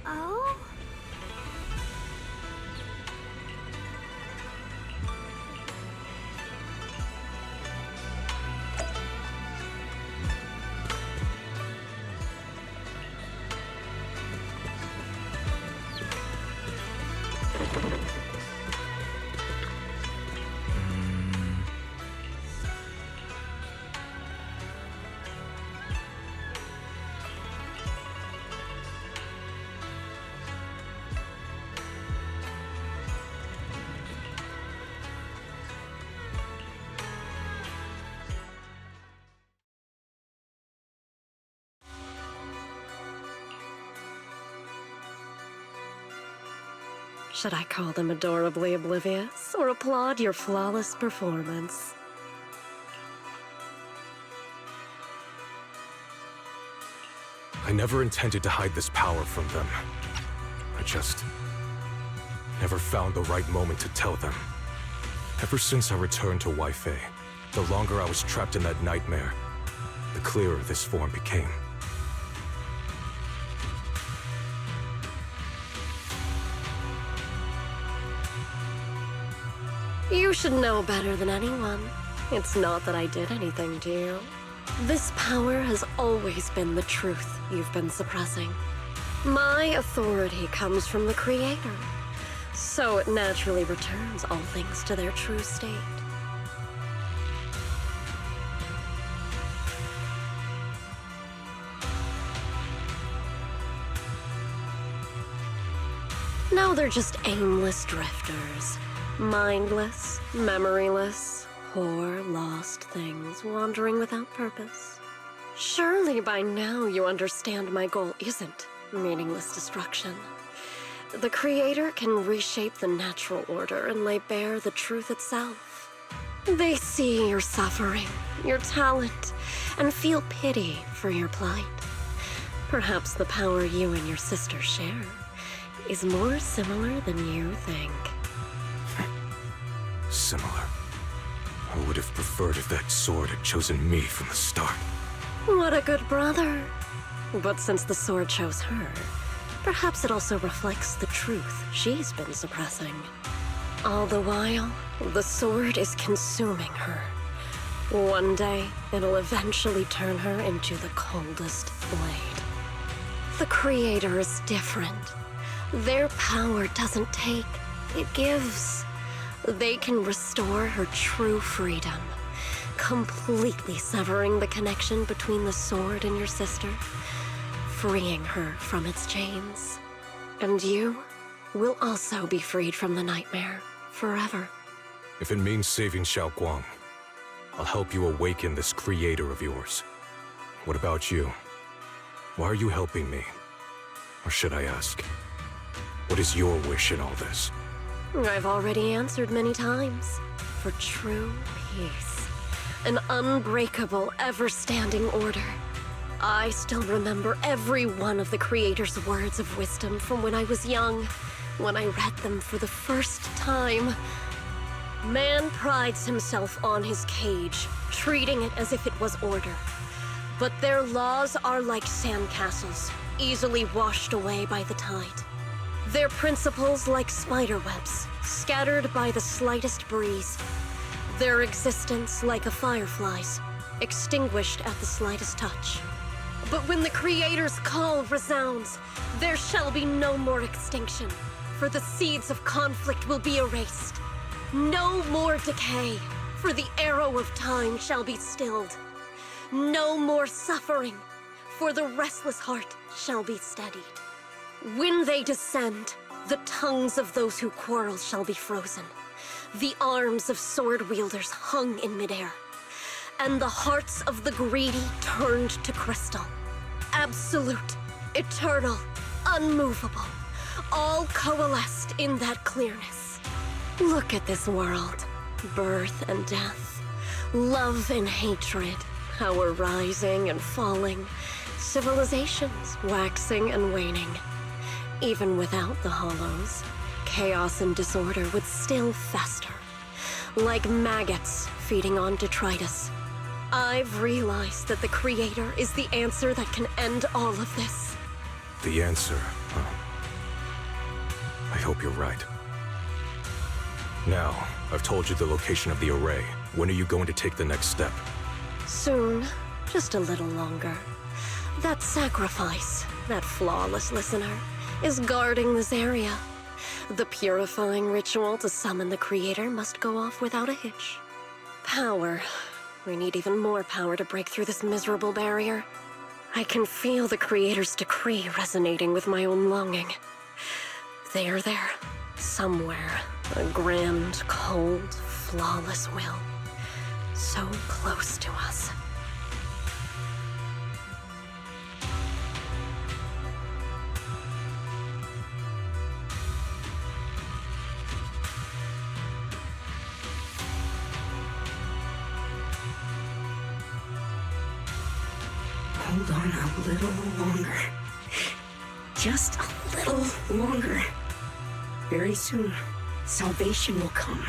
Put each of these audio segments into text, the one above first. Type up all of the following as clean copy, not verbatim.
Oh? Should I call them adorably oblivious or applaud your flawless performance? I never intended to hide this power from them. I just never found the right moment to tell them. Ever since I returned to Wi-Fi, the longer I was trapped in that nightmare, the clearer this form became. You should know better than anyone. It's not that I did anything to you. This power has always been the truth you've been suppressing. My authority comes from the Creator, so it naturally returns all things to their true state. Now they're just aimless drifters. Mindless, memoryless, poor, lost things wandering without purpose. Surely by now you understand my goal isn't meaningless destruction. The Creator can reshape the natural order and lay bare the truth itself. They see your suffering, your talent, and feel pity for your plight. Perhaps the power you and your sister share is more similar than you think. Similar. I would have preferred if that sword had chosen me from the start. What a good brother. But since the sword chose her, perhaps it also reflects the truth she's been suppressing. All the while, the sword is consuming her. One day, it'll eventually turn her into the coldest blade. The Creator is different. Their power doesn't take, it gives. They can restore her true freedom, completely severing the connection between the sword and your sister, freeing her from its chains. And you will also be freed from the nightmare forever. If it means saving Xiaoguang, I'll help you awaken this Creator of yours. What about you? Why are you helping me? Or should I ask, what is your wish in all this? I've already answered many times. For true peace. An unbreakable, ever-standing order. I still remember every one of the Creator's words of wisdom from when I was young, when I read them for the first time. Man prides himself on his cage, treating it as if it was order. But their laws are like sandcastles, easily washed away by the tide. Their principles like spiderwebs, scattered by the slightest breeze. Their existence like a firefly's, extinguished at the slightest touch. But when the Creator's call resounds, there shall be no more extinction, for the seeds of conflict will be erased. No more decay, for the arrow of time shall be stilled. No more suffering, for the restless heart shall be steadied. When they descend, the tongues of those who quarrel shall be frozen, the arms of sword wielders hung in midair, and the hearts of the greedy turned to crystal. Absolute, eternal, unmovable, all coalesced in that clearness. Look at this world. Birth and death, love and hatred, power rising and falling, civilizations waxing and waning. Even without the hollows, chaos and disorder would still fester, like maggots feeding on detritus. I've realized that the Creator is the answer that can end all of this. The answer, huh? I hope you're right. Now, I've told you the location of the array. When are you going to take the next step? Soon, just a little longer. That sacrifice, that flawless listener, is guarding this area. The purifying ritual to summon the Creator must go off without a hitch. Power. We need even more power to break through this miserable barrier. I can feel the Creator's decree resonating with my own longing. There, somewhere, a grand, cold, flawless will. So close to us. Hold on a little longer. Just a little longer. Very soon, salvation will come.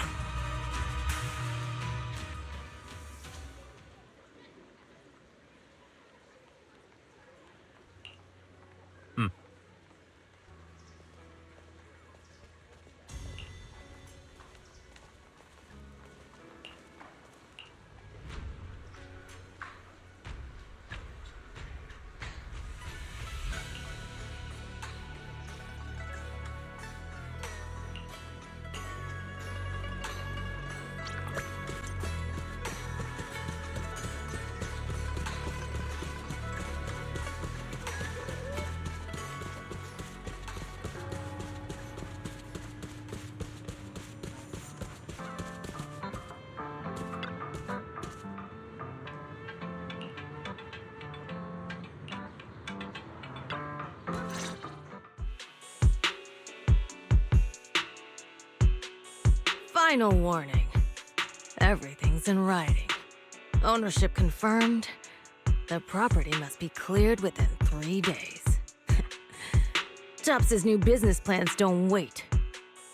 Final warning. Everything's in writing. Ownership confirmed. The property must be cleared within 3 days. Tops's new business plans don't wait.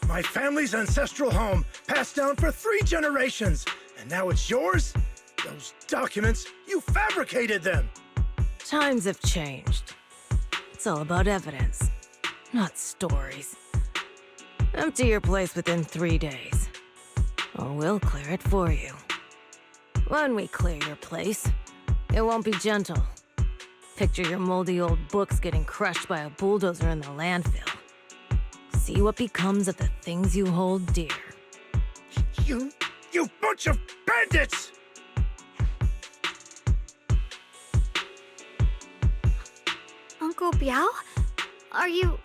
My family's ancestral home, passed down for 3 generations, and now it's yours? Those documents, you fabricated them! Times have changed. It's all about evidence, not stories. Empty your place within 3 days, or we'll clear it for you. When we clear your place, it won't be gentle. Picture your moldy old books getting crushed by a bulldozer in the landfill. See what becomes of the things you hold dear. You bunch of bandits! Uncle Biao? Are you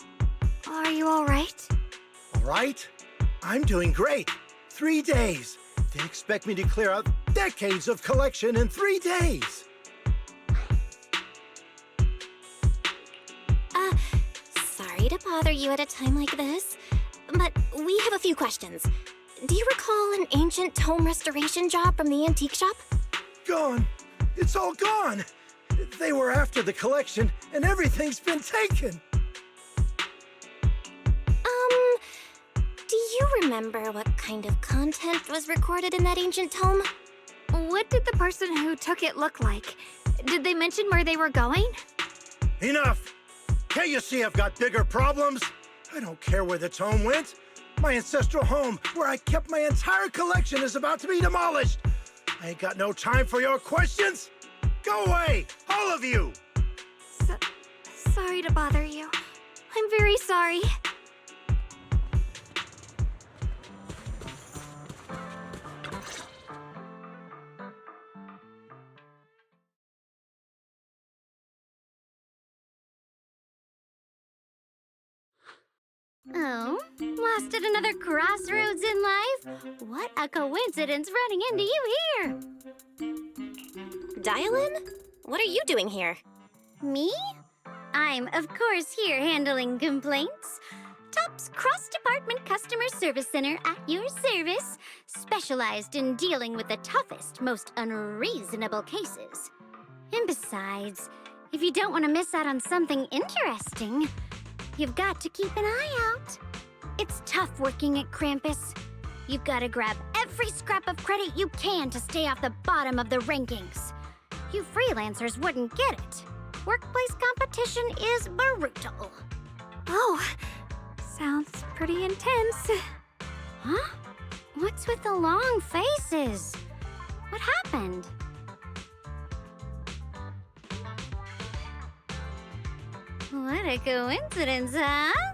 all right? All right? I'm doing great. 3 days. They expect me to clear out decades of collection in 3 days. Sorry to bother you at a time like this, but we have a few questions. Do you recall an ancient tome restoration job from the antique shop? Gone. It's all gone. They were after the collection, and everything's been taken. Do you remember what kind of content was recorded in that ancient tome? What did the person who took it look like? Did they mention where they were going? Enough! Can't you see I've got bigger problems? I don't care where the tome went. My ancestral home, where I kept my entire collection, is about to be demolished. I ain't got no time for your questions. Go away, all of you! Sorry to bother you. I'm very sorry. Oh, lost at another crossroads in life? What a coincidence running into you here! Dial-in? What are you doing here? Me? I'm, of course, here handling complaints. Top's cross-department customer service center at your service, specialized in dealing with the toughest, most unreasonable cases. And besides, if you don't want to miss out on something interesting, you've got to keep an eye out. It's tough working at Krampus. You've got to grab every scrap of credit you can to stay off the bottom of the rankings. You freelancers wouldn't get it. Workplace competition is brutal. Oh, sounds pretty intense. Huh? What's with the long faces? What happened? What a coincidence, huh?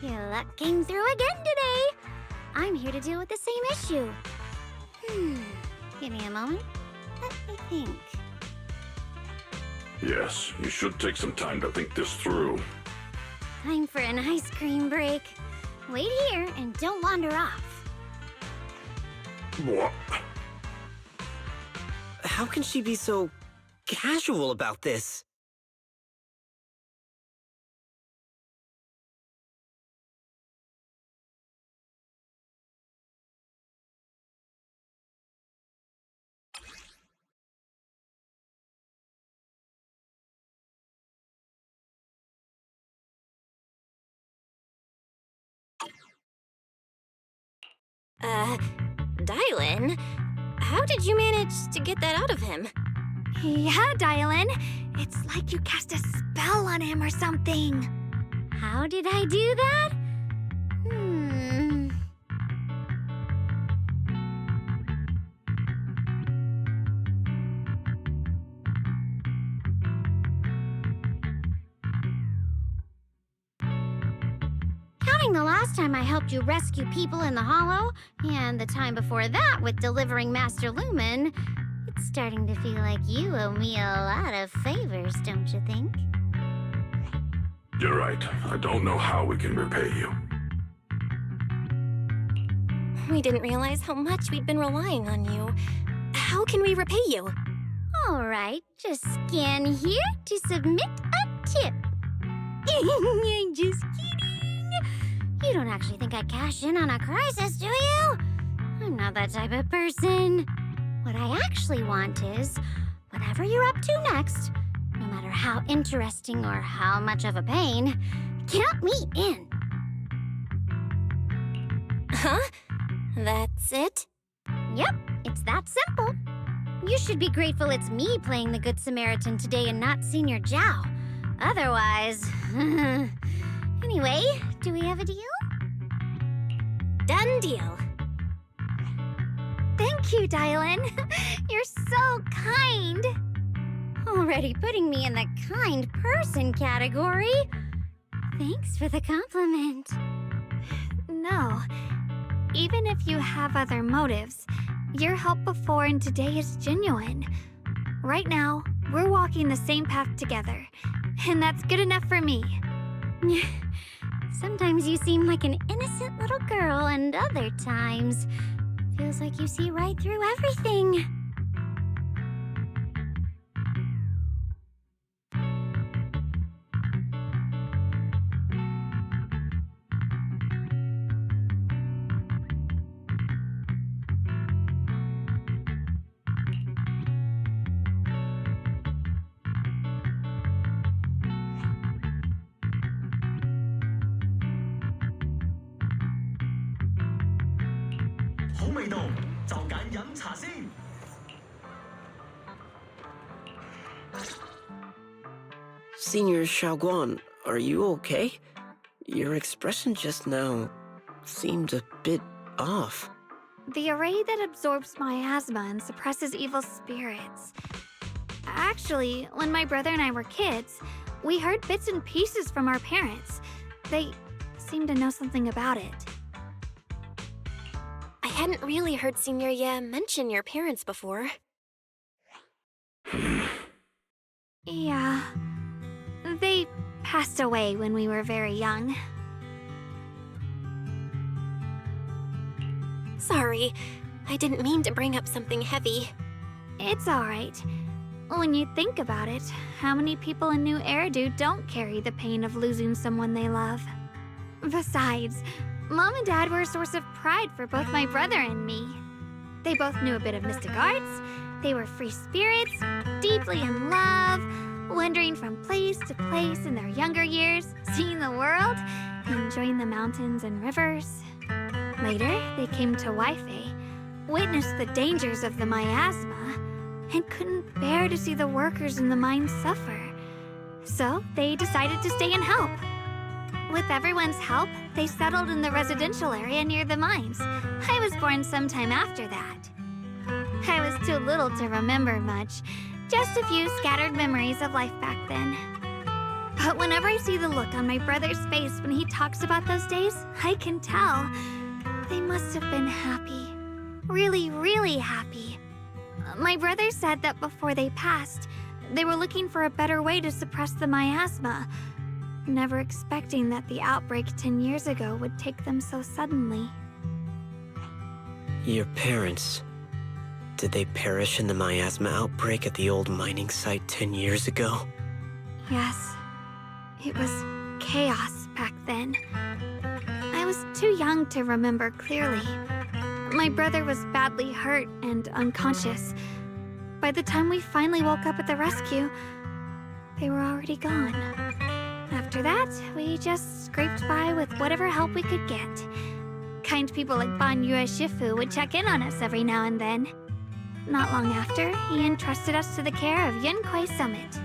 Your luck came through again today. I'm here to deal with the same issue. Give me a moment. Let me think. Yes, you should take some time to think this through. Time for an ice cream break. Wait here and don't wander off. What? How can she be so casual about this? Dial-in? How did you manage to get that out of him? Yeah, Dial-in. It's like you cast a spell on him or something. How did I do that? Counting the last time I helped you rescue people in the Hollow, and the time before that with delivering Master Lumen, it's starting to feel like you owe me a lot of favors, don't you think? You're right. I don't know how we can repay you. We didn't realize how much we'd been relying on you. How can we repay you? All right, just scan here to submit a tip. I'm just kidding. You don't actually think I'd cash in on a crisis, do you? I'm not that type of person. What I actually want is, whatever you're up to next, no matter how interesting or how much of a pain, count me in. Huh? That's it? Yep, it's that simple. You should be grateful it's me playing the Good Samaritan today and not Senior Zhao. Otherwise... Anyway, do we have a deal? Done deal. Thank you, Dial-in. You're so kind. Already putting me in the kind person category. Thanks for the compliment. No. Even if you have other motives, your help before and today is genuine. Right now, we're walking the same path together, and that's good enough for me. Sometimes you seem like an innocent little girl, and other times, feels like you see right through everything. Senior Xiaoguan, are you okay? Your expression just now seemed a bit off. The array that absorbs my asthma and suppresses evil spirits. Actually, when my brother and I were kids, we heard bits and pieces from our parents. They seemed to know something about it. I hadn't really heard Senior Ye mention your parents before. Yeah. They passed away when we were very young. Sorry, I didn't mean to bring up something heavy. It's all right. When you think about it, how many people in New Eridu don't carry the pain of losing someone they love? Besides, Mom and Dad were a source of pride for both my brother and me. They both knew a bit of mystic arts, they were free spirits, deeply in love, wandering from place to place in their younger years, seeing the world, enjoying the mountains and rivers. Later, they came to Wi-Fi, witnessed the dangers of the miasma, and couldn't bear to see the workers in the mines suffer. So they decided to stay and help. With everyone's help, they settled in the residential area near the mines. I was born sometime after that. I was too little to remember much, just a few scattered memories of life back then. But whenever I see the look on my brother's face when he talks about those days, I can tell they must have been happy. Really, really happy. My brother said that before they passed, they were looking for a better way to suppress the miasma, never expecting that the outbreak 10 years ago would take them so suddenly. Your parents, did they perish in the miasma outbreak at the old mining site 10 years ago? Yes. It was chaos back then. I was too young to remember clearly. My brother was badly hurt and unconscious. By the time we finally woke up at the rescue, they were already gone. After that, we just scraped by with whatever help we could get. Kind people like Banyue Shifu would check in on us every now and then. Not long after, he entrusted us to the care of Yunquei Summit.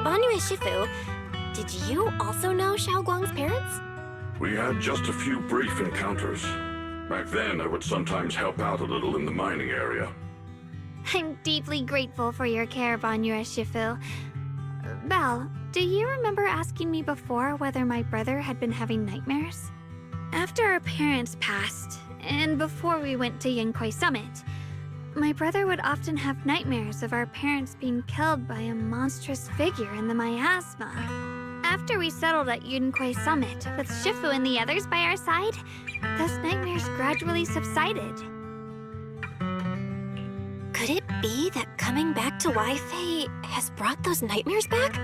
Banyue Shifu, did you also know Xiaoguang's parents? We had just a few brief encounters. Back then, I would sometimes help out a little in the mining area. I'm deeply grateful for your care, Banyue Shifu. Belle, do you remember asking me before whether my brother had been having nightmares? After our parents passed, and before we went to Yunquei Summit, my brother would often have nightmares of our parents being killed by a monstrous figure in the miasma. After we settled at Yunquei Summit, with Shifu and the others by our side, those nightmares gradually subsided. Could it be that coming back to Wi-Fi has brought those nightmares back?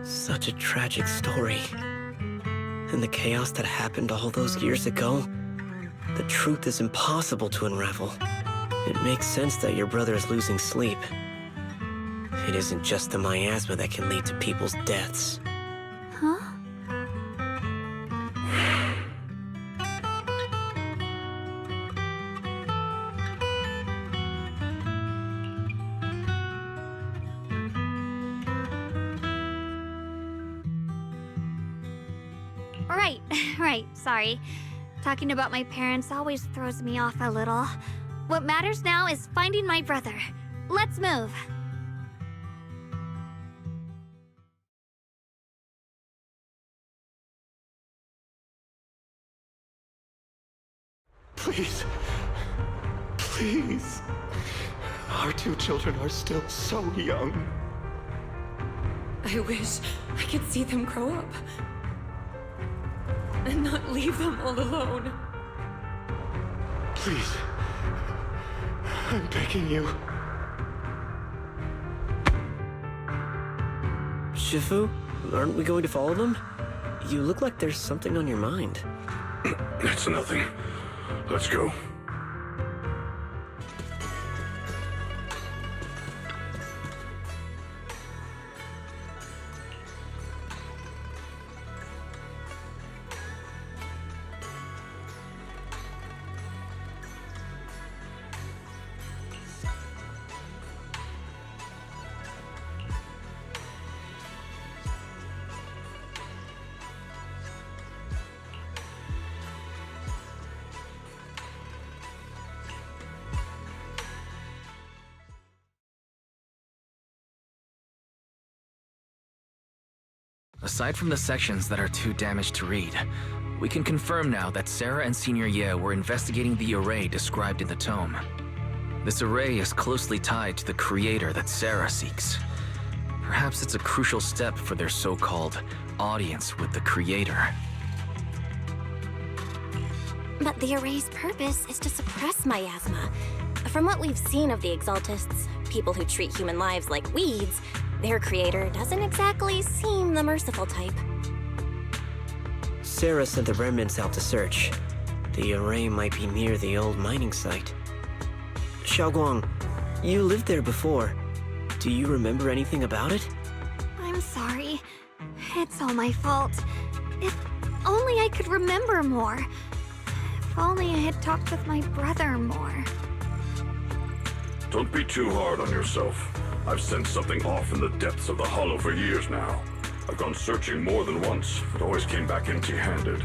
Such a tragic story. And the chaos that happened all those years ago, the truth is impossible to unravel. It makes sense that your brother is losing sleep. It isn't just the miasma that can lead to people's deaths. Huh? Right, sorry. Talking about my parents always throws me off a little. What matters now is finding my brother. Let's move. Please. Please. Our two children are still so young. I wish I could see them grow up. And not leave them all alone. Please. I'm begging you. Shifu, aren't we going to follow them? You look like there's something on your mind. It's nothing. Let's go. Aside from the sections that are too damaged to read, we can confirm now that Sarah and Senior Ye were investigating the array described in the tome. This array is closely tied to the creator that Sarah seeks. Perhaps it's a crucial step for their so-called audience with the Creator. But the array's purpose is to suppress miasma. From what we've seen of the Exaltists, people who treat human lives like weeds, their creator doesn't exactly seem the merciful type. Sarah sent the remnants out to search. The array might be near the old mining site. Xiaoguang, you lived there before. Do you remember anything about it? I'm sorry. It's all my fault. If only I could remember more. If only I had talked with my brother more. Don't be too hard on yourself. I've sensed something off in the depths of the hollow for years now. I've gone searching more than once, but always came back empty-handed.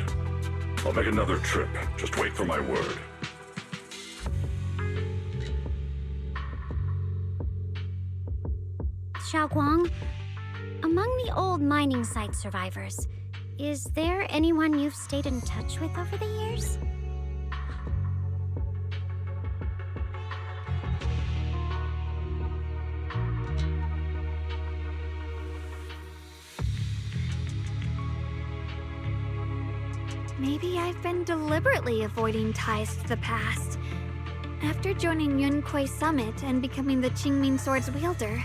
I'll make another trip. Just wait for my word. Xiaoguang, among the old mining site survivors, is there anyone you've stayed in touch with over the years? Maybe I've been deliberately avoiding ties to the past. After joining Yunkuei Summit and becoming the Qingming Sword's wielder,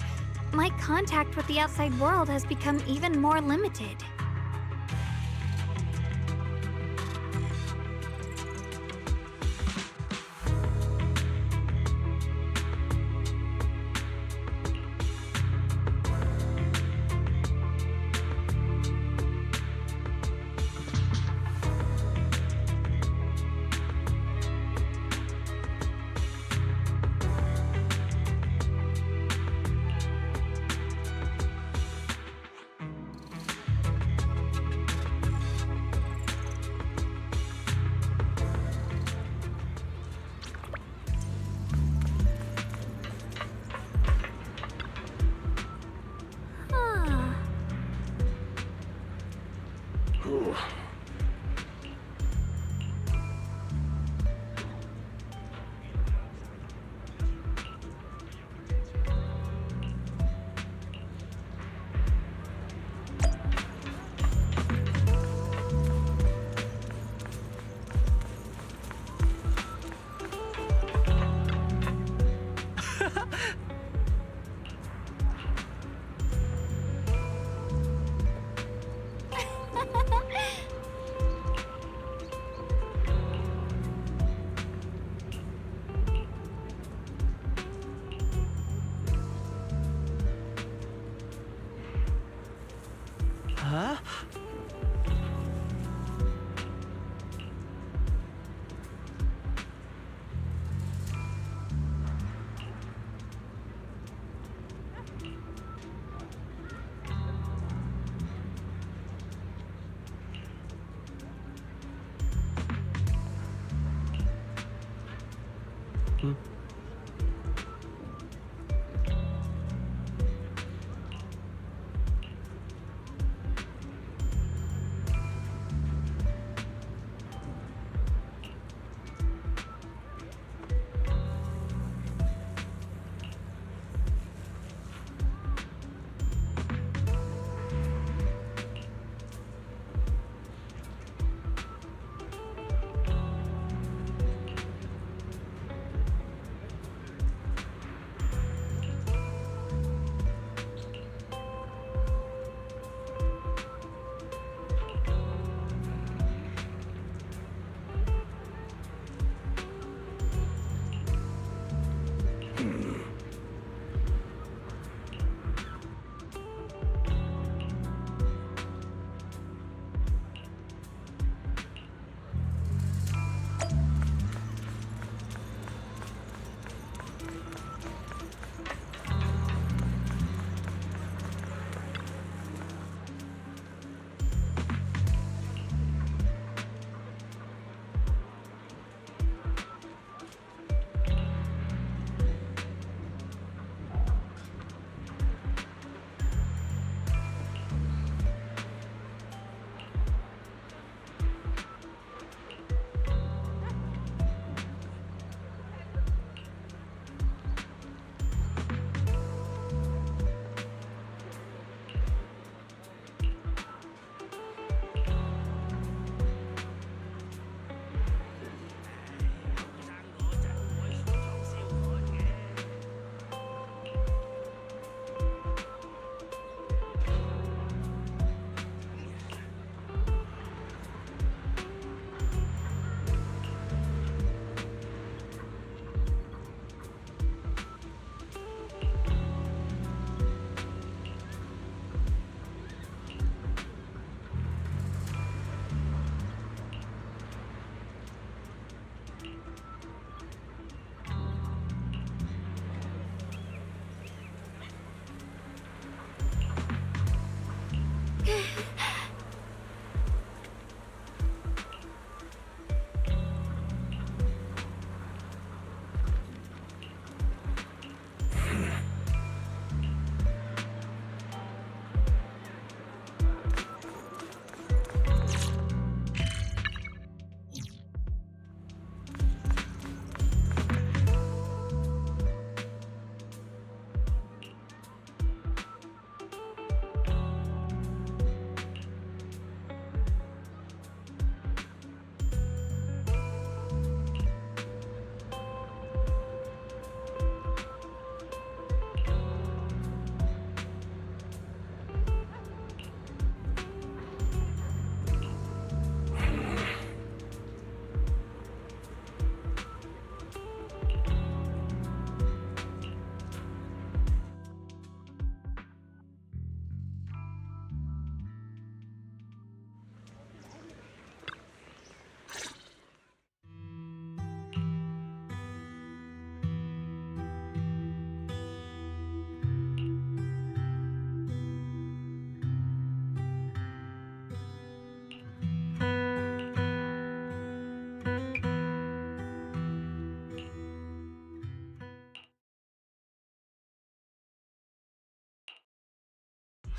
my contact with the outside world has become even more limited. Huh?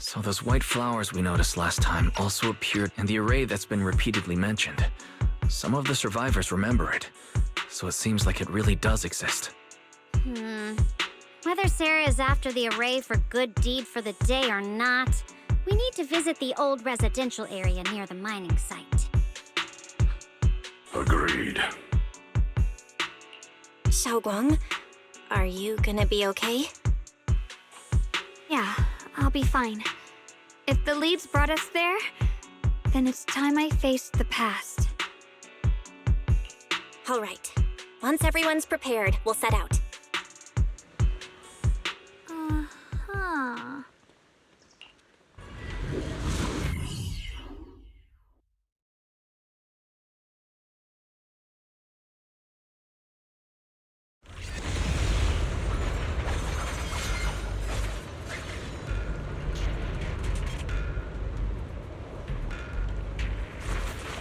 So those white flowers we noticed last time also appeared in the array that's been repeatedly mentioned. Some of the survivors remember it, so it seems like it really does exist. Whether Sarah is after the array for good deed for the day or not, we need to visit the old residential area near the mining site. Agreed. Xiaoguang, are you gonna be okay? Yeah, I'll be fine. If the leads brought us there, then it's time I faced the past. All right. Once everyone's prepared, we'll set out. Uh-huh.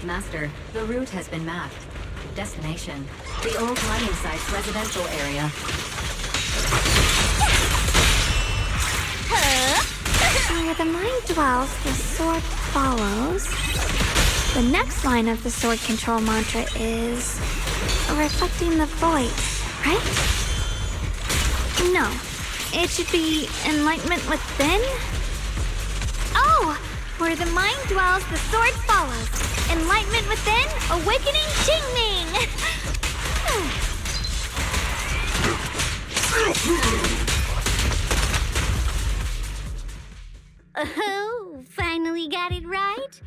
Master, the route has been mapped. Destination, the old mining site's residential area. Where the mind dwells, the sword follows. The next line of the sword control mantra is reflecting the void, right? No, it should be enlightenment within. Oh, where the mind dwells, the sword follows. Enlightenment within, awakening Qingming! Oh, finally got it right.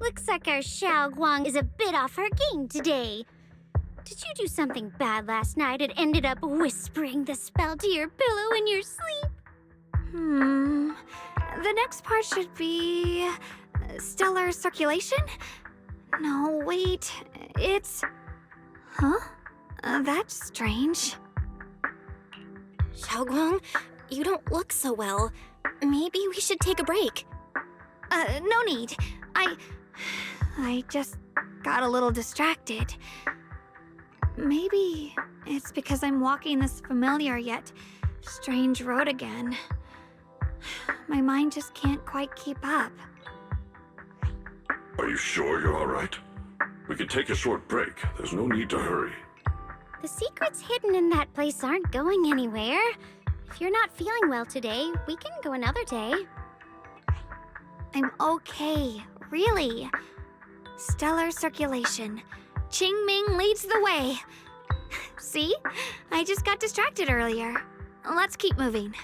Looks like our Xiaoguang is a bit off her game today. Did you do something bad last night and ended up whispering the spell to your pillow in your sleep? The next part should be stellar circulation? No, wait. It's... Huh? That's strange. Xiaoguang, you don't look so well. Maybe we should take a break. No need. I just got a little distracted. Maybe it's because I'm walking this familiar yet strange road again. My mind just can't quite keep up. Are you sure you're all right? We can take a short break. There's no need to hurry. The secrets hidden in that place aren't going anywhere. If you're not feeling well today, we can go another day. I'm okay, really. Stellar circulation. Qingming leads the way. See? I just got distracted earlier. Let's keep moving.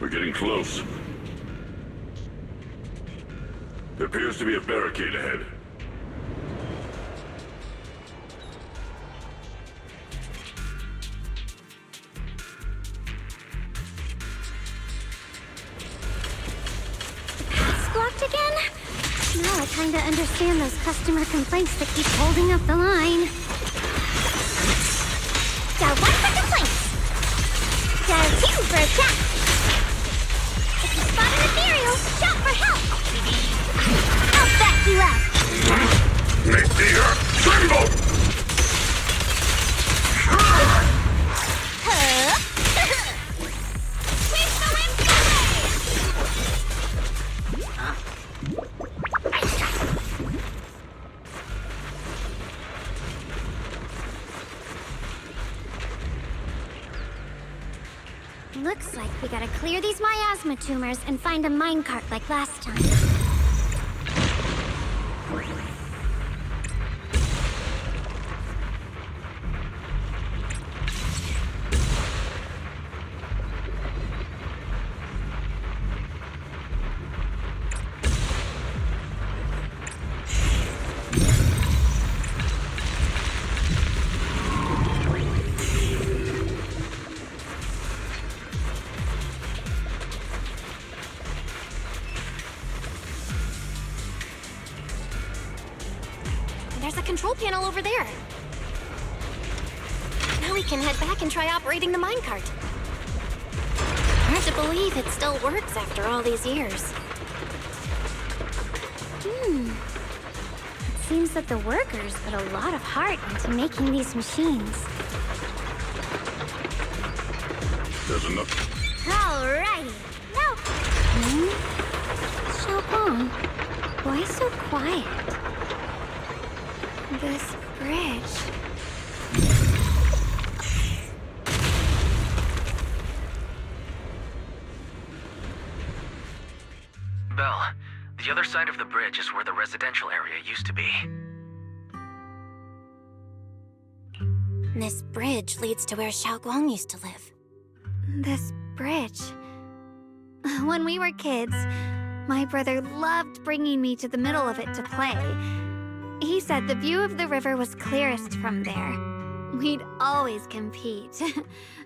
We're getting close. There appears to be a barricade ahead. It's blocked again? No, I kinda to understand those customer complaints that keep holding up the line. Dial 1 for complaints. Dial 2 for a chat. If you spot an ethereal, shout for help. I'll back you up. Make the earth tremble! Looks like we gotta clear these miasma tumors and find a minecart like last time. There's a control panel over there. Now we can head back and try operating the minecart. Hard to believe it still works after all these years. It seems that the workers put a lot of heart into making these machines. There's enough. Alrighty. Now, Xiaobong, why so quiet? This bridge. Belle, the other side of the bridge is where the residential area used to be. This bridge leads to where Xiaoguang used to live. This bridge. When we were kids, my brother loved bringing me to the middle of it to play. He said the view of the river was clearest from there. We'd always compete,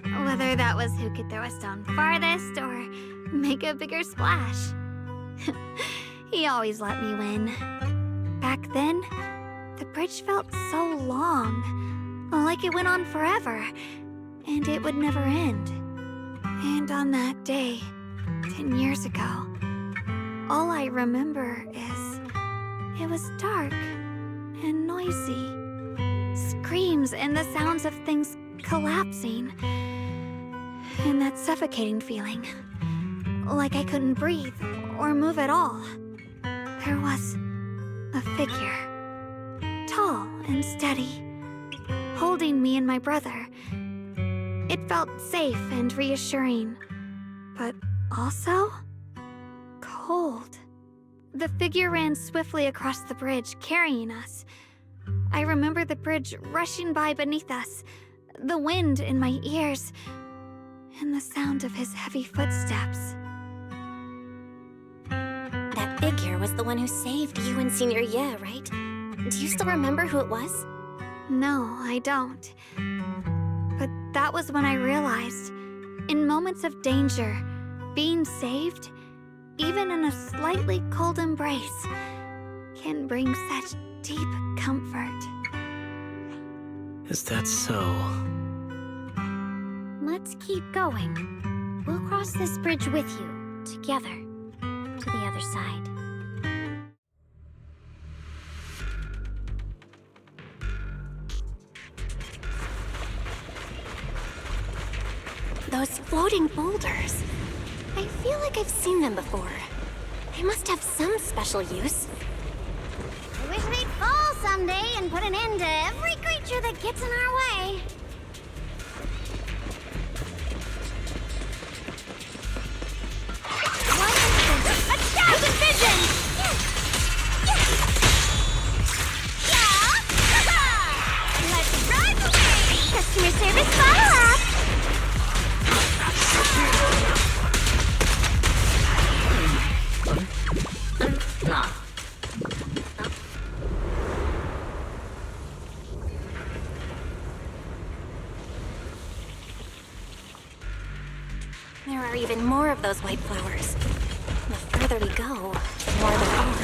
whether that was who could throw a stone farthest or make a bigger splash. He always let me win. Back then, the bridge felt so long, like it went on forever, and it would never end. And on that day, 10 years ago, all I remember is it was dark and noisy. Screams and the sounds of things collapsing. And that suffocating feeling. Like I couldn't breathe or move at all. There was a figure. Tall and steady. Holding me and my brother. It felt safe and reassuring. But also cold. The figure ran swiftly across the bridge, carrying us. I remember the bridge rushing by beneath us, the wind in my ears, and the sound of his heavy footsteps. That figure was the one who saved you and Senior Ye, right? Do you still remember who it was? No, I don't. But that was when I realized, in moments of danger, being saved, even in a slightly cold embrace, can bring such deep comfort. Is that so? Let's keep going. We'll cross this bridge with you, together, to the other side. Those floating boulders. I feel like I've seen them before. They must have some special use. I wish they'd fall someday and put an end to every creature that gets in our way. One instant, 1,000 visions! Let's drive away! Customer service follow-up! There are even more of those white flowers. The further we go, the more there are.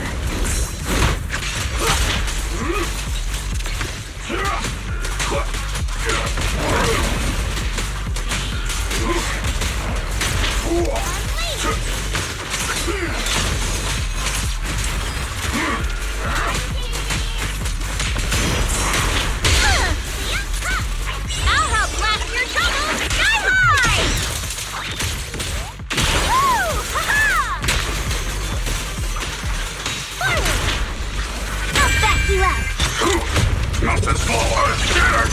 frost and small earth shattered!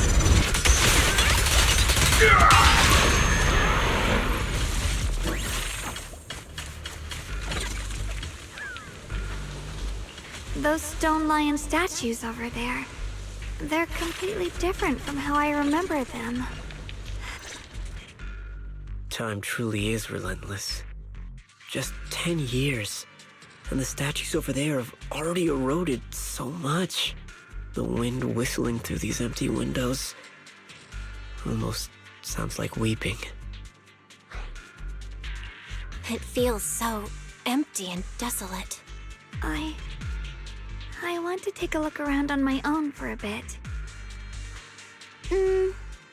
Those stone lion statues over there. They're completely different from how I remember them. Time truly is relentless. Just 10 years, and the statues over there have already eroded so much. The wind whistling through these empty windows almost sounds like weeping. It feels so empty and desolate. I want to take a look around on my own for a bit.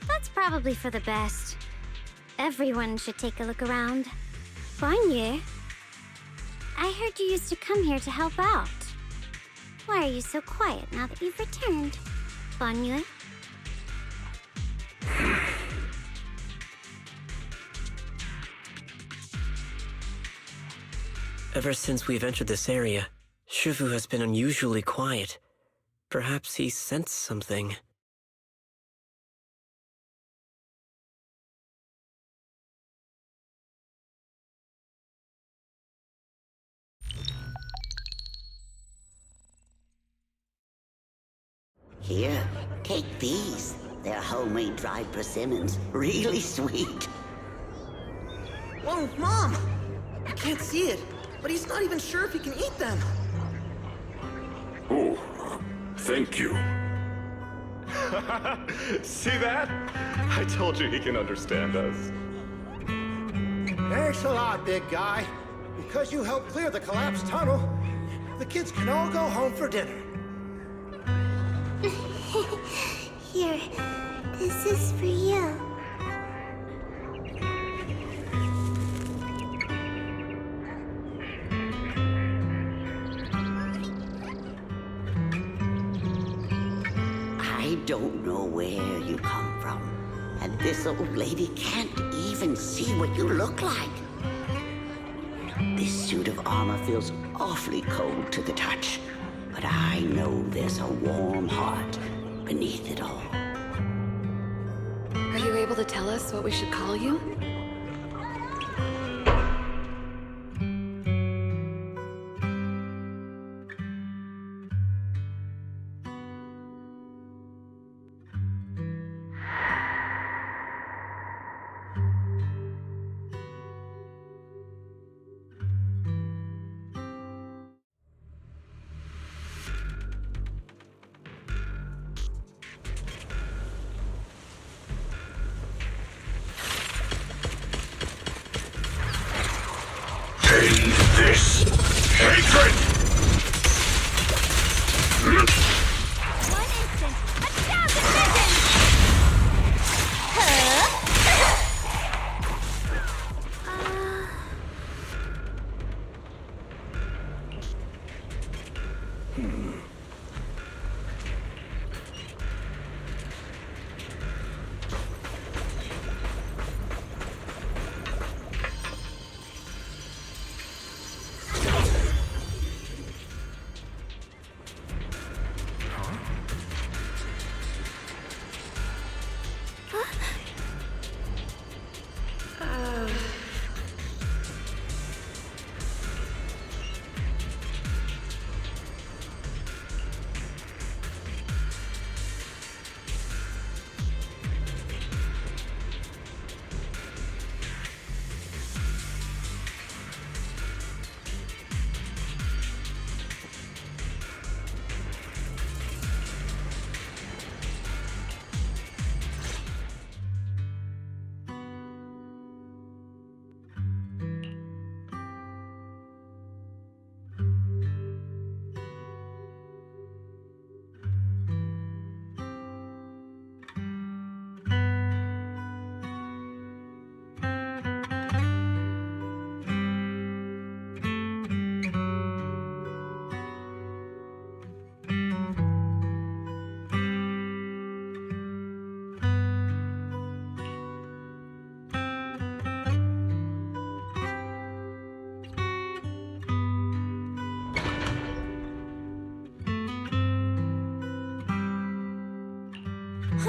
That's probably for the best. Everyone should take a look around. Bonnier, I heard you used to come here to help out. Why are you so quiet now that you've returned, Bonnier? Ever since we've entered this area, Shifu has been unusually quiet. Perhaps he sensed something. Here, take these. They're homemade dried persimmons. Really sweet. Whoa, Mom! I can't see it, but he's not even sure if he can eat them. Oh, thank you. See that? I told you he can understand us. Thanks a lot, big guy. Because you helped clear the collapsed tunnel, the kids can all go home for dinner. Here, this is for you. I don't know where you come from, and this old lady can't even see what you look like. This suit of armor feels awfully cold to the touch, but I know there's a warm heart beneath it all. Are you able to tell us what we should call you? This hatred! One instant, 1,000 visions!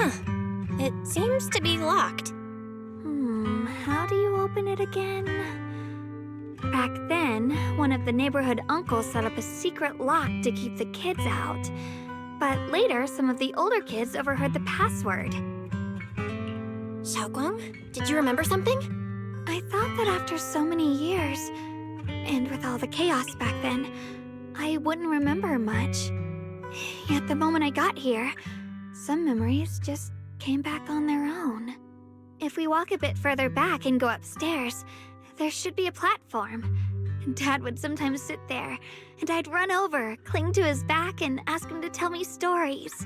Huh. It seems to be locked. How do you open it again? Back then, one of the neighborhood uncles set up a secret lock to keep the kids out. But later, some of the older kids overheard the password. Xiaoguang, did you remember something? I thought that after so many years, and with all the chaos back then, I wouldn't remember much. Yet the moment I got here, some memories just came back on their own. If we walk a bit further back and go upstairs, there should be a platform. Dad would sometimes sit there, and I'd run over, cling to his back, and ask him to tell me stories.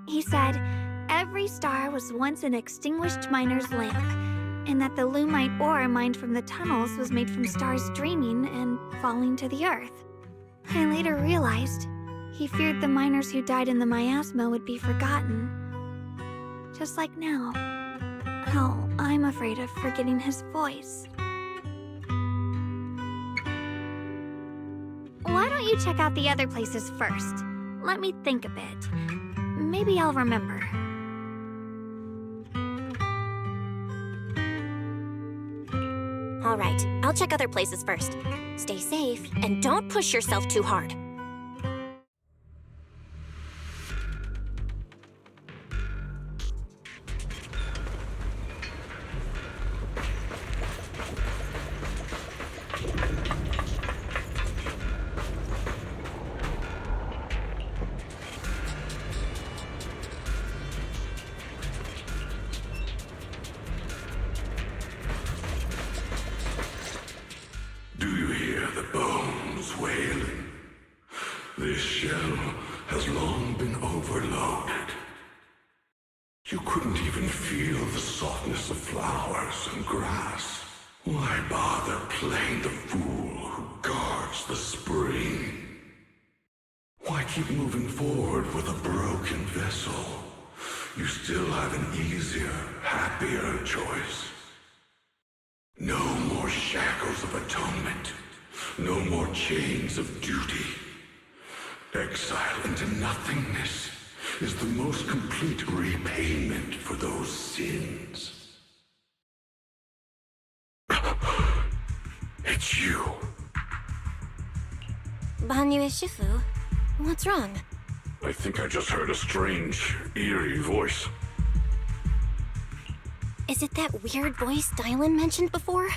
He said every star was once an extinguished miner's lamp, and that the lumite ore mined from the tunnels was made from stars dreaming and falling to the earth. I later realized he feared the miners who died in the miasma would be forgotten. Just like now, how I'm afraid of forgetting his voice. Why don't you check out the other places first? Let me think a bit. Maybe I'll remember. All right, I'll check other places first. Stay safe, and don't push yourself too hard. Do you hear the bones wailing? This shell has long been overloaded. You couldn't even feel the softness of flowers and grass. Why bother playing the fool who guards the spring? Why keep moving forward with a broken vessel? You still have an easier, happier choice. No more shackles of atonement. No more chains of duty. Exile into nothingness is the most complete repayment for those sins. It's you. Banyue Shifu, what's wrong? I think I just heard a strange, eerie voice. Is it that weird voice Dylan mentioned before?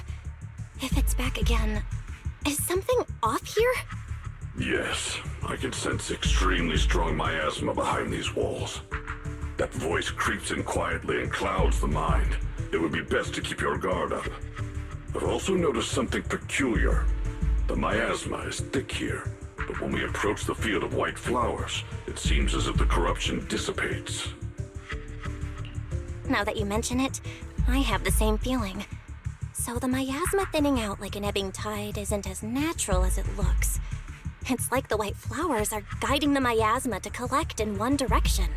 If it's back again, is something off here? Yes, I can sense extremely strong miasma behind these walls. That voice creeps in quietly and clouds the mind. It would be best to keep your guard up. I've also noticed something peculiar. The miasma is thick here, but when we approach the field of white flowers, it seems as if the corruption dissipates. Now that you mention it, I have the same feeling. So the miasma thinning out like an ebbing tide isn't as natural as it looks. It's like the white flowers are guiding the miasma to collect in one direction.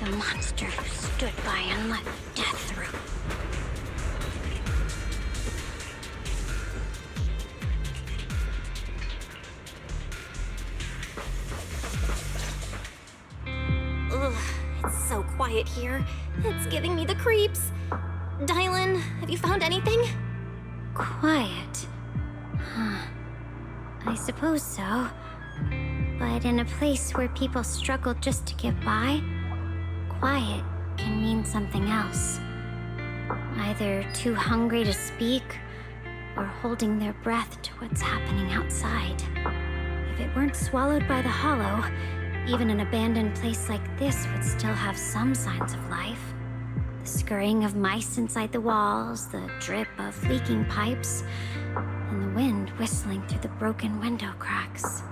The monster who stood by and let death through. Ugh, it's so quiet here. It's giving me the creeps. Dylan, have you found anything? Quiet. Huh. I suppose so. But in a place where people struggle just to get by, quiet can mean something else. Either too hungry to speak, or holding their breath to what's happening outside. If it weren't swallowed by the hollow, even an abandoned place like this would still have some signs of life. The scurrying of mice inside the walls, the drip of leaking pipes, and the wind whistling through the broken window cracks.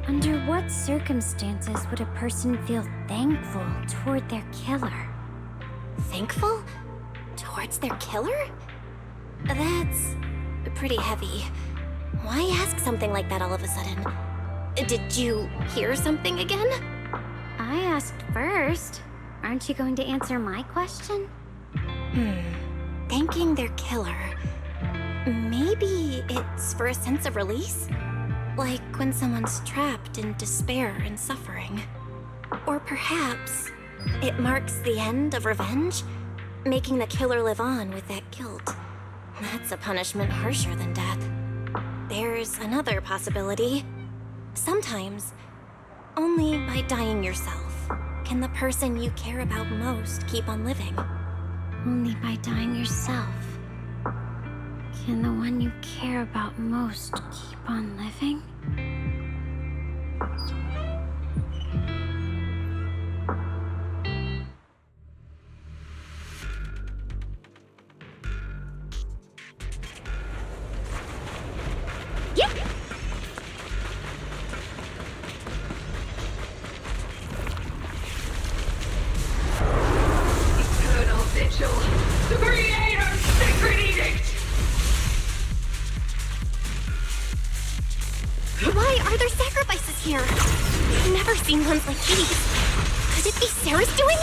Under what circumstances would a person feel thankful toward their killer? Thankful? Towards their killer? That's pretty heavy. Why ask something like that all of a sudden? Did you hear something again? I asked first. Aren't you going to answer my question? Thanking their killer. Maybe it's for a sense of release? Like when someone's trapped in despair and suffering. Or perhaps it marks the end of revenge, making the killer live on with that guilt. That's a punishment harsher than death. There's another possibility. Sometimes, only by dying yourself can the person you care about most keep on living. Only by dying yourself can the one you care about most keep on living? Eternal vigil. The Creator's sacred edict. Why are there sacrifices here? I've never seen ones like these. Could it be Sarah's doing?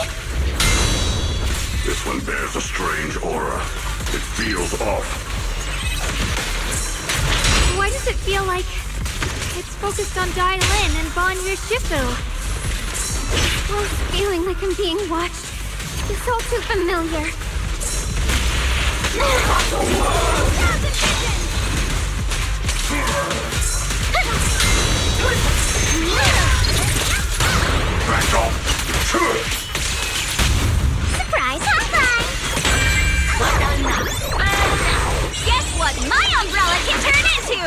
This one bears a strange aura. It feels off. Why does it feel like it's focused on Dai Lin and Ban Shifu? Oh, feeling like I'm being watched. It's all too familiar. Back off! Surprise high five! Guess what my umbrella can turn into?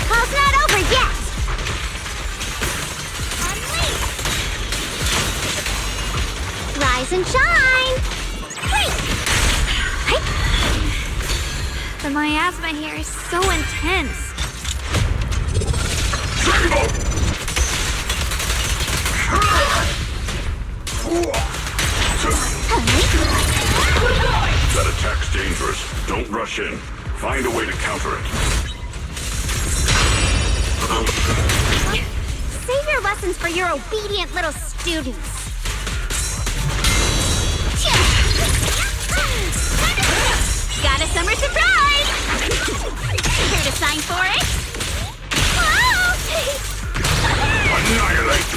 Call's not over yet! Rise and shine! The miasma here is so intense. That attack's dangerous. Don't rush in. Find a way to counter it. Save your lessons for your obedient little students. Got a summer surprise! Here to sign for it? Annihilate!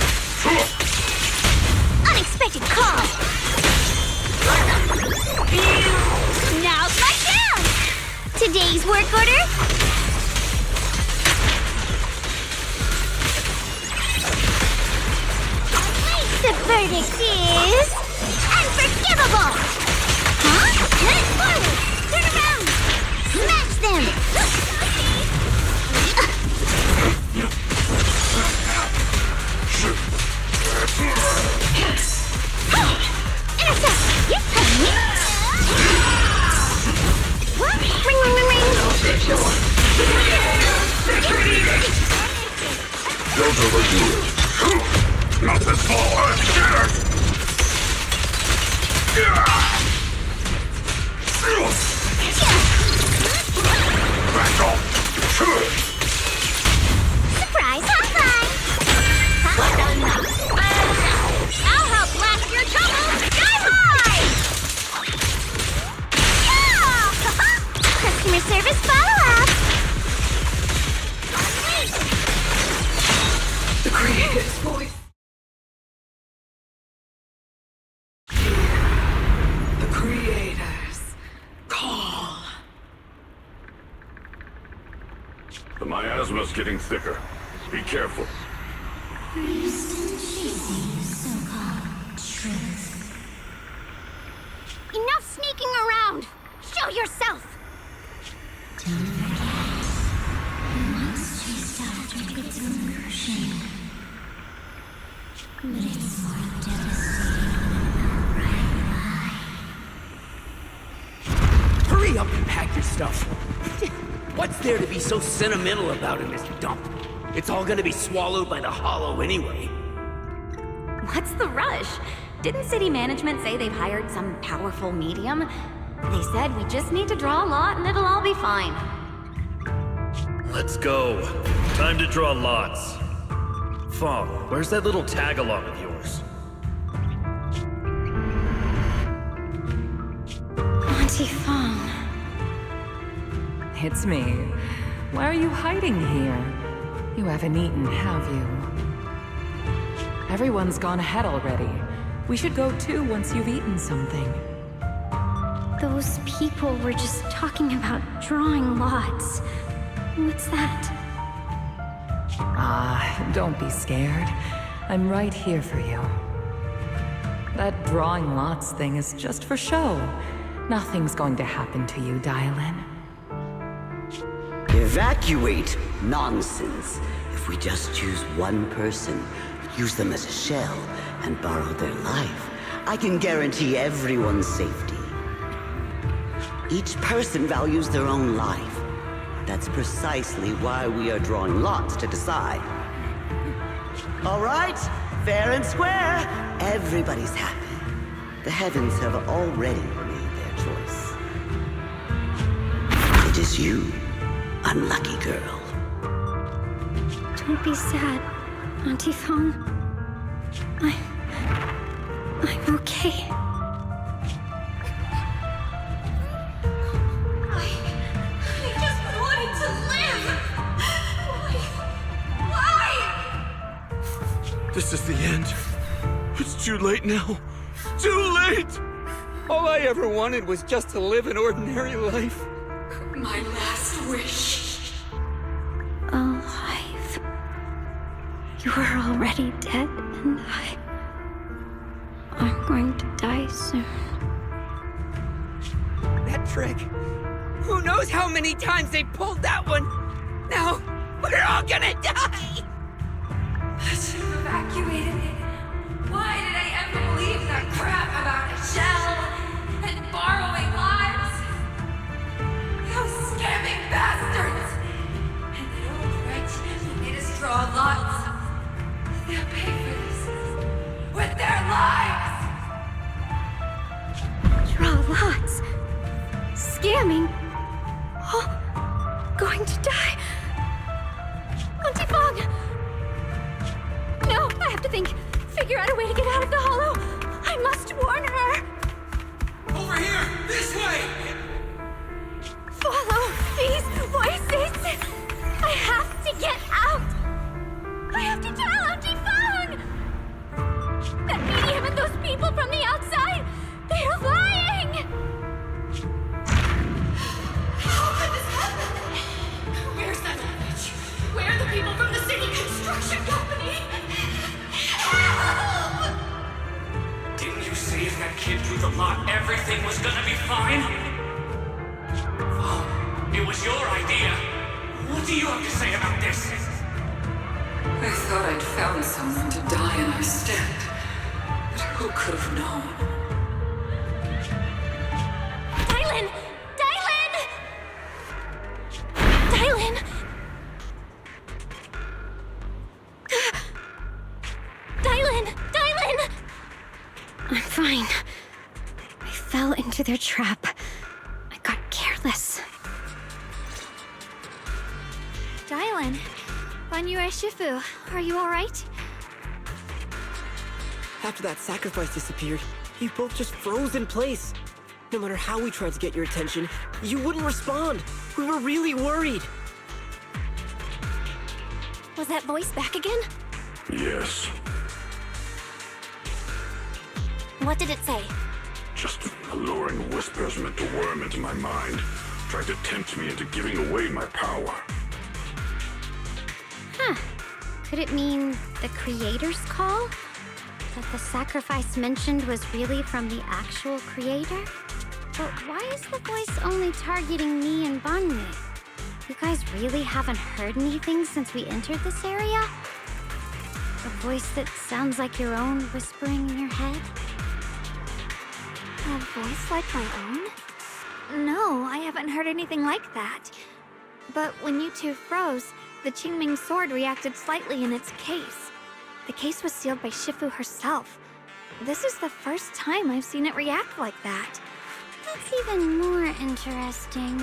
Unexpected call! Now's my chance! Today's work order? The verdict is... unforgivable! Huh? Forward! Turn around! Smash them! Intercept! Yes, honey! What? Ring, ring, ring, ring! Don't overdo it. Not this far! Shattered! Back off! Surprise high five! I'll help blast your troubles sky high! Yeah! Customer service follow-up! The Creator's voice. The Creator's call. The miasma's getting thicker. Be careful. Are you still chasing so-called truth? Enough sneaking around! Show yourself! Don't forget, you once chased after its illusion. But it's more devastating than a right lie. Hurry up and pack your stuff. What's there to be so sentimental about in this dump? It's all gonna be swallowed by the hollow anyway. What's the rush? Didn't city management say they've hired some powerful medium? They said we just need to draw a lot and it'll all be fine. Let's go. Time to draw lots. Fong, where's that little tag-along of yours? Auntie Fong. It's me. Why are you hiding here? You haven't eaten, have you? Everyone's gone ahead already. We should go too once you've eaten something. Those people were just talking about drawing lots. What's that? Ah, don't be scared. I'm right here for you. That drawing lots thing is just for show. Nothing's going to happen to you, Dylan. Evacuate? Nonsense. If we just choose one person, use them as a shell, and borrow their life, I can guarantee everyone's safety. Each person values their own life. That's precisely why we are drawing lots to decide. All right, fair and square. Everybody's happy. The heavens have already made their choice. It is you, unlucky girl. Don't be sad, Auntie Fong. I'm okay. I just wanted to live! Why? This is the end. It's too late now. Too late! All I ever wanted was just to live an ordinary life. My last wish. Alive. You were already dead, and I'm going to die soon. That trick. Who knows how many times they pulled that one? Now, we're all gonna die! I should have evacuated it. Why did I ever believe that crap about a shell and borrowing lives? Those scamming bastards! And that old wretch who made us draw lots. They'll pay for this with their lives! Draw lots. Scamming. Oh, going to die. Auntie Fong! No, I have to think. Figure out a way to get out of the hollow. I must warn her. Over here! This way! Follow these voices. I have to get out. I have to tell Auntie Fong. That medium and those people from the outside, they're lying. How could this happen? Where's that witch? Where are the people from the city construction company? Help! Didn't you say if that kid drew the lot, everything was gonna be fine? Oh, it was your idea. What do you have to say about this? I thought I'd found someone to die in our stead. But who could have known? Dylan! Dylan! Dylan! Dylan! Dylan! I'm fine. I fell into their trap. I got careless. Dylan, Banyue Shifu, are you alright? After that sacrifice disappeared, you both just froze in place. No matter how we tried to get your attention, you wouldn't respond. We were really worried. Was that voice back again? Yes. What did it say? Just alluring whispers meant to worm into my mind, tried to tempt me into giving away my power. Huh. Could it mean the creator's call? That the sacrifice mentioned was really from the actual creator? But why is the voice only targeting me and Banmi? You guys really haven't heard anything since we entered this area? A voice that sounds like your own whispering in your head? A voice like my own? No, I haven't heard anything like that. But when you two froze, the Qingming sword reacted slightly in its case. The case was sealed by Shifu herself. This is the first time I've seen it react like that. That's even more interesting.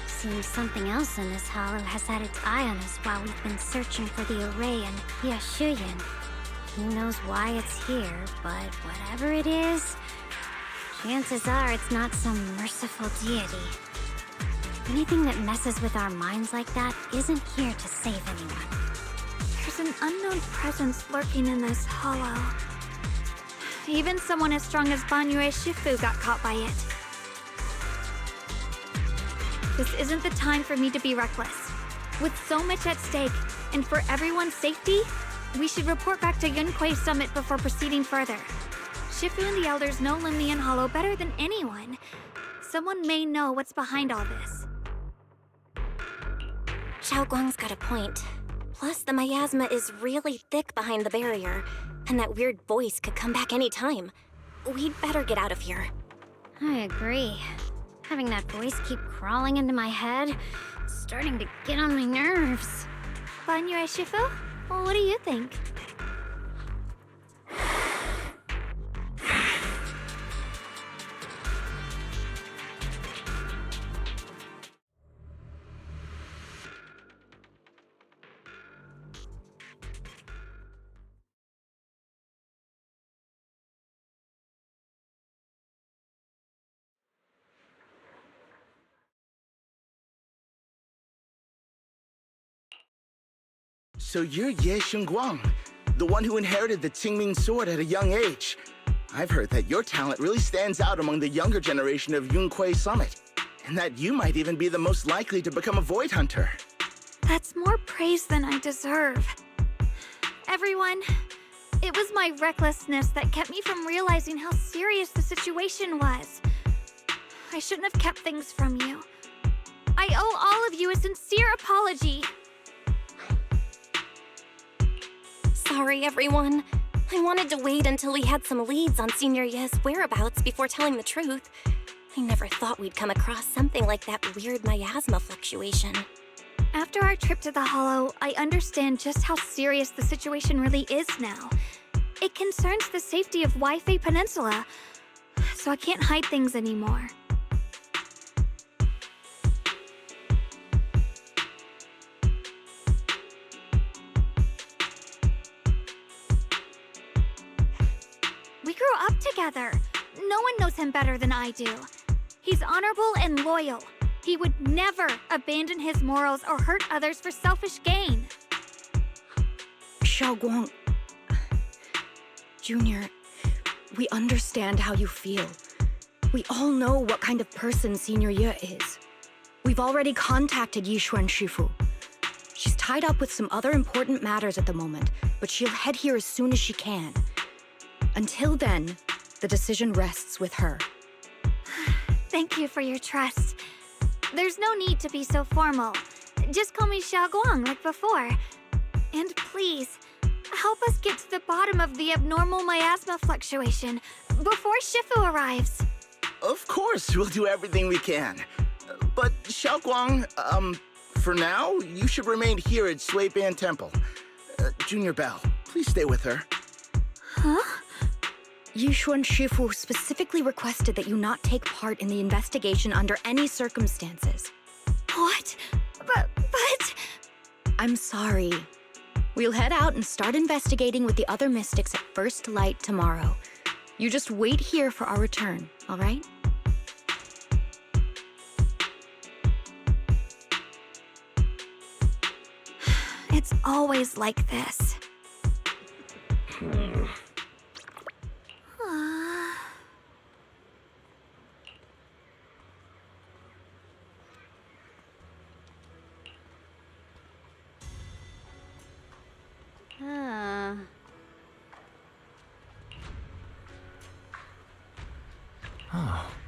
Seems something else in this hollow has had its eye on us while we've been searching for the array in Yashuyan. Who knows why it's here, but whatever it is, chances are it's not some merciful deity. Anything that messes with our minds like that isn't here to save anyone. There's an unknown presence lurking in this hollow. Even someone as strong as Banyue Shifu got caught by it. This isn't the time for me to be reckless. With so much at stake, and for everyone's safety, we should report back to Yunquei Summit before proceeding further. Shifu and the elders know Limnian Hollow better than anyone. Someone may know what's behind all this. Xiao Guang's got a point. Plus, the miasma is really thick behind the barrier, and that weird voice could come back any time. We'd better get out of here. I agree. Having that voice keep crawling into my head, it's starting to get on my nerves. Banyue Shifu? Well, what do you think? So you're Ye Xingguang, the one who inherited the Qingming sword at a young age. I've heard that your talent really stands out among the younger generation of Yunquei Summit, and that you might even be the most likely to become a Void Hunter. That's more praise than I deserve. Everyone, it was my recklessness that kept me from realizing how serious the situation was. I shouldn't have kept things from you. I owe all of you a sincere apology. Sorry, everyone. I wanted to wait until we had some leads on Senior Ye's whereabouts before telling the truth. I never thought we'd come across something like that weird miasma fluctuation. After our trip to the Hollow, I understand just how serious the situation really is now. It concerns the safety of Waifei Peninsula, so I can't hide things anymore. We grew up together. No one knows him better than I do. He's honorable and loyal. He would never abandon his morals or hurt others for selfish gain. Xiao Guang, Junior, we understand how you feel. We all know what kind of person Senior Ye is. We've already contacted Yishuan Shifu. She's tied up with some other important matters at the moment, but she'll head here as soon as she can. Until then, the decision rests with her. Thank you for your trust. There's no need to be so formal. Just call me Xiao Guang like before. And please, help us get to the bottom of the abnormal miasma fluctuation before Shifu arrives. Of course, we'll do everything we can. But Xiao Guang, for now, you should remain here at Suiban Temple. Junior Bell, please stay with her. Huh? Yishuan Shifu specifically requested that you not take part in the investigation under any circumstances. What? But... I'm sorry. We'll head out and start investigating with the other mystics at first light tomorrow. You just wait here for our return, all right? It's always like this. Oh.